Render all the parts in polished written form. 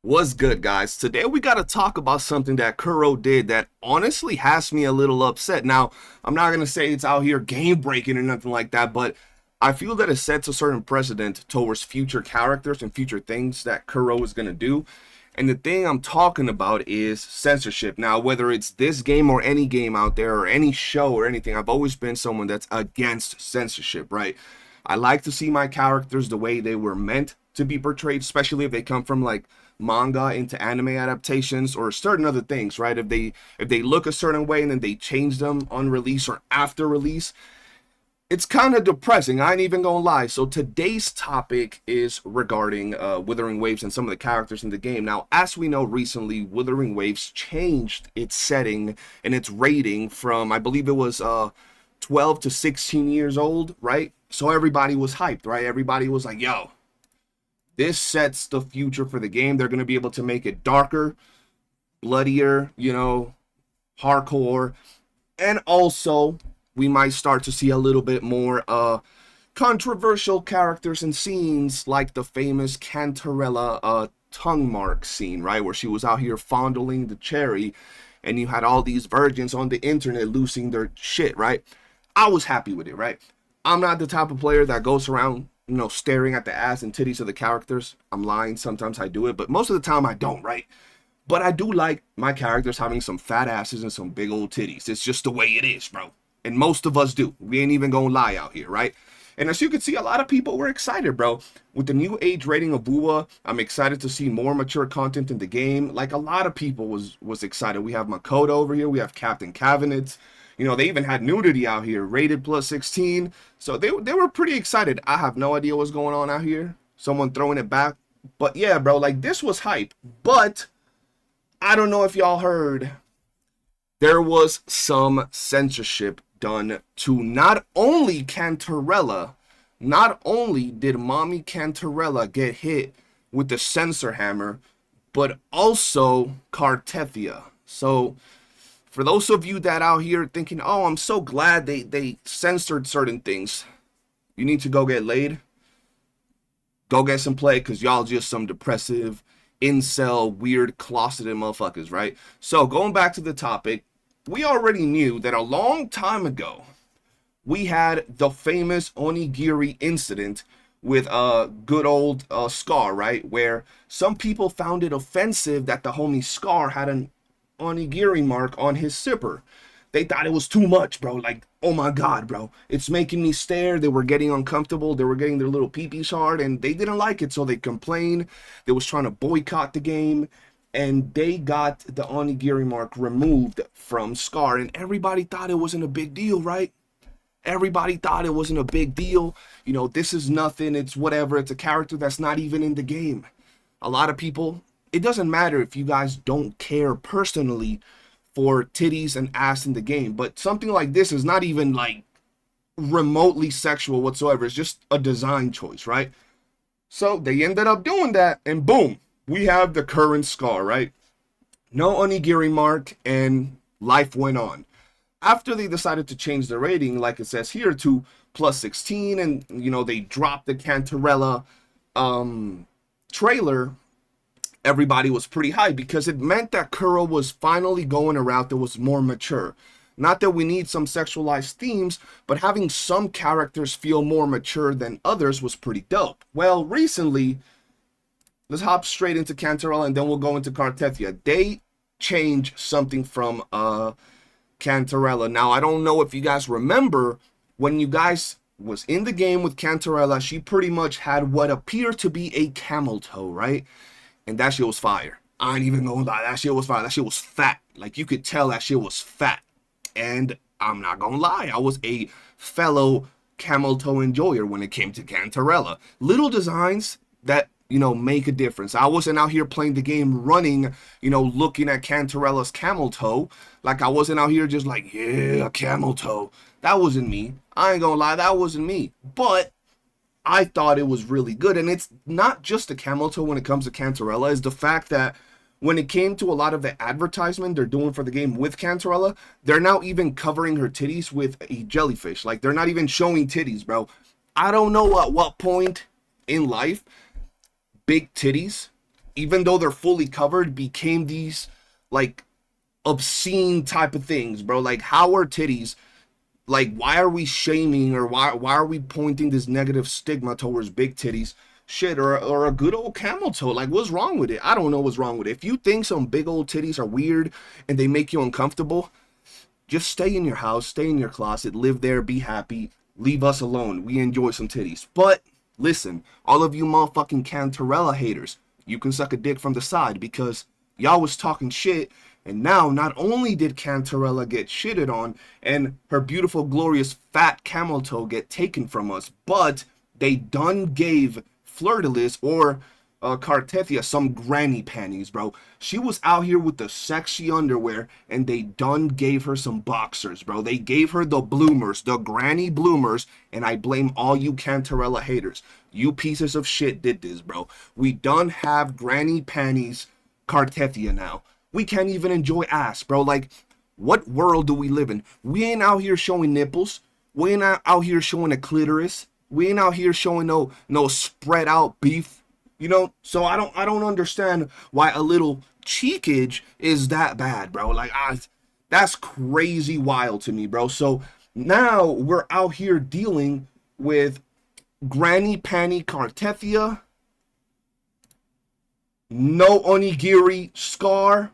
What's good, guys? Today we got to talk about something that Kuro did that honestly has me a little upset. Now, I'm not going to say it's out here game breaking or nothing like that, but I feel that it sets a certain precedent towards future characters and future things that Kuro is going to do. And the thing I'm talking about is censorship. Now, whether it's this game or any game out there or any show or anything, I've always been someone that's against censorship, right? I like to see my characters the way they were meant to be portrayed, especially if they come from like manga into anime adaptations or certain other things, right? If they look a certain way and then they change them on release or after release, it's kind of depressing. I ain't even gonna lie. So today's topic is regarding Wuthering Waves and some of the characters in the game. Now, as we know, recently Wuthering Waves changed its setting and its rating from, I believe it was 12 to 16 years old, right? So everybody was hyped, right? Everybody was like, yo, this sets the future for the game. They're going to be able to make it darker, bloodier, hardcore. And also, we might start to see a little bit more controversial characters and scenes like the famous Canterella tongue mark scene, right? Where she was out here fondling the cherry and you had all these virgins on the internet losing their shit, right? I was happy with it, right? I'm not the type of player that goes around, staring at the ass and titties of the characters. I'm lying. Sometimes I do it, but most of the time I don't, right? But I do like my characters having some fat asses and some big old titties. It's just the way it is, bro. And most of us do. We ain't even gonna lie out here, right? And as you can see, a lot of people were excited, bro. With the new age rating of Wuwa, I'm excited to see more mature content in the game. Like a lot of people was excited. We have Makoto over here. We have Captain Cabinets. They even had nudity out here, rated plus 16. So they were pretty excited. I have no idea what's going on out here. Someone throwing it back. But yeah, bro, like this was hype. But I don't know if y'all heard, there was some censorship done to not only Canterella, not only did mommy Canterella get hit with the censor hammer, but also Cartia. So for those of you that out here thinking, oh, I'm so glad they censored certain things, you need to go get laid. Go get some play, because y'all just some depressive, incel, weird, closeted motherfuckers, right? So going back to the topic, we already knew that a long time ago, we had the famous onigiri incident with good old Scar, right? Where some people found it offensive that the homie Scar had an onigiri mark on his zipper. They thought it was too much, bro. Like, oh my god, bro, it's making me stare. They were getting uncomfortable. They were getting their little peepees hard, and they didn't like it, so they complained. They was trying to boycott the game, and they got the onigiri mark removed from Scar, and everybody thought it wasn't a big deal, right? Everybody thought it wasn't a big deal. This is nothing. It's whatever. It's a character that's not even in the game. A lot of people, it doesn't matter if you guys don't care personally for titties and ass in the game, but something like this is not even like remotely sexual whatsoever. It's just a design choice, right? So they ended up doing that, and boom, we have the current Scar, right? No onigiri mark, and life went on. After they decided to change the rating, like it says here, to plus 16, and they dropped the Canterella trailer, everybody was pretty high because it meant that Kuro was finally going a route that was more mature. Not that we need some sexualized themes, but having some characters feel more mature than others was pretty dope. Well, recently, let's hop straight into Canterella and then we'll go into Cartia. They changed something from Canterella. Now, I don't know if you guys remember when you guys was in the game with Canterella, she pretty much had what appeared to be a camel toe, right? And that shit was fire. I ain't even gonna lie, that shit was fire. That shit was fat. Like, you could tell that shit was fat. And I'm not gonna lie, I was a fellow camel toe enjoyer when it came to Canterella. Little designs that, make a difference. I wasn't out here playing the game running, looking at Canterella's camel toe. Like, I wasn't out here just like, yeah, camel toe. That wasn't me. I ain't gonna lie, that wasn't me. But I thought it was really good. And it's not just a camel toe when it comes to Canterella. It's the fact that when it came to a lot of the advertisement they're doing for the game with Canterella, they're now even covering her titties with a jellyfish. Like, they're not even showing titties, bro. I don't know at what point in life big titties even though they're fully covered, became these like obscene type of things, bro. Like, how are titties? Like, why are we shaming, or why are we pointing this negative stigma towards big titties? Shit, or a good old camel toe. Like, what's wrong with it? I don't know what's wrong with it. If you think some big old titties are weird and they make you uncomfortable, just stay in your house, stay in your closet, live there, be happy, leave us alone. We enjoy some titties. But listen, all of you motherfucking Canterella haters, you can suck a dick from the side, because y'all was talking shit, and now not only did Canterella get shitted on and her beautiful, glorious, fat camel toe get taken from us, but they done gave Flirtalis, or Cartia, some granny panties, bro. She was out here with the sexy underwear, and they done gave her some boxers, bro. They gave her the bloomers, the granny bloomers, and I blame all you Canterella haters. You pieces of shit did this, bro. We done have granny panties Cartia now. We can't even enjoy ass, bro. Like, what world do we live in? We ain't out here showing nipples. We ain't out here showing a clitoris. We ain't out here showing no spread out beef, you know. So I don't understand why a little cheekage is that bad, bro. Like, that's crazy wild to me, bro. So now we're out here dealing with granny panty Cartia, no onigiri scar,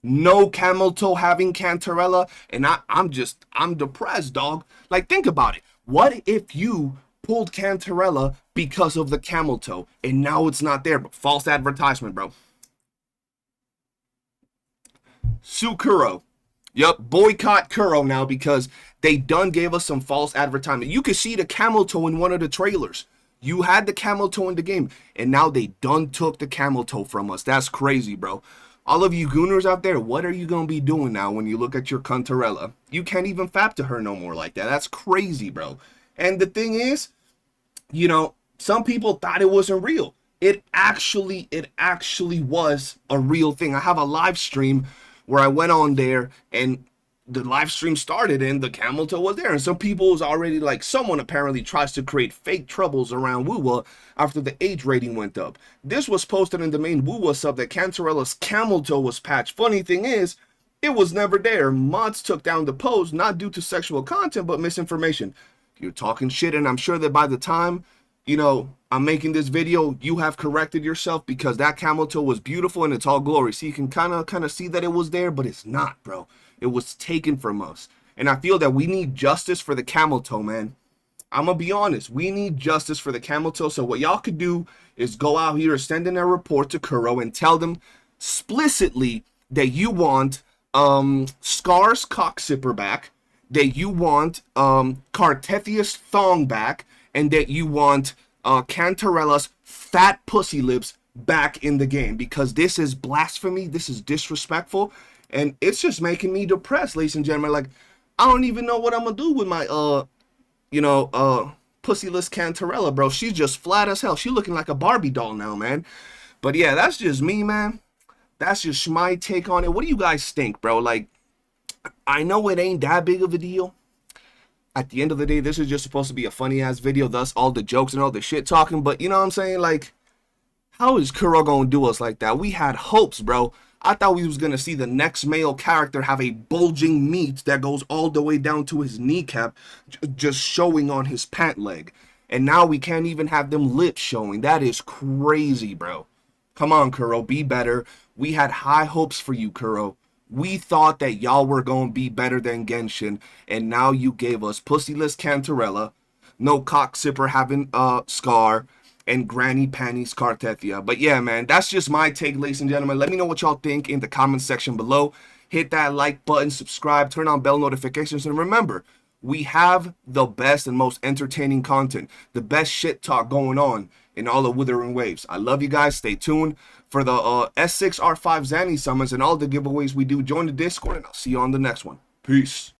no camel toe having Canterella, and I'm depressed, dog. Like, think about it. What if you pulled Canterella because of the camel toe, and now it's not there? But false advertisement, bro. Sue Kuro. Yup, boycott Kuro now, because they done gave us some false advertisement. You could see the camel toe in one of the trailers. You had the camel toe in the game, and now they done took the camel toe from us. That's crazy, bro. All of you gooners out there, what are you going to be doing now when you look at your Canterella? You can't even fap to her no more like that. That's crazy, bro. And the thing is, you know, some people thought it wasn't real. It actually was a real thing. I have a live stream where I went on there, and the live stream started and the camel toe was there, and some people was already like, someone apparently tries to create fake troubles around Wuwa after the age rating went up. This was posted in the main Wuwa sub that Canterella's camel toe was patched. Funny thing is, it was never there. Mods took down the post, not due to sexual content, but misinformation. You're talking shit, and I'm sure that by the time, you know, I'm making this video, you have corrected yourself, because that camel toe was beautiful and it's all glory. So you can kind of see that it was there, but it's not, bro. It was taken from us. And I feel that we need justice for the camel toe, man. I'm going to be honest. We need justice for the camel toe. So what y'all could do is go out here and send in a report to Kuro and tell them explicitly that you want Scar's cocksipper back, that you want Cartetia's thong back, and that you want Canterella's fat pussy lips back in the game, because this is blasphemy, this is disrespectful, and it's just making me depressed, ladies and gentlemen. Like, I don't even know what I'm gonna do with my pussyless Canterella, bro. She's just flat as hell. She looking like a Barbie doll now, man. But yeah, that's just me, man. That's just my take on it. What do you guys think, bro? Like, I know it ain't that big of a deal. At the end of the day, this is just supposed to be a funny ass video, thus all the jokes and all the shit talking. But you know what I'm saying? Like, how is Kuro gonna do us like that? We had hopes, bro. I thought we was gonna see the next male character have a bulging meat that goes all the way down to his kneecap, just showing on his pant leg. And now we can't even have them lips showing. That is crazy, bro. Come on, Kuro, be better. We had high hopes for you, Kuro. We thought that y'all were gonna be better than Genshin, and now you gave us pussyless Canterella, no cocksipper having Scar, and granny panties Cartia. But yeah, man, that's just my take, ladies and gentlemen. Let me know what y'all think in the comment section below. Hit that like button, subscribe, turn on bell notifications, and remember, we have the best and most entertaining content, the best shit talk going on in all the Wuthering Waves. I love you guys. Stay tuned for the S6 R5 Zanny summons and all the giveaways we do. Join the Discord, and I'll see you on the next one. Peace.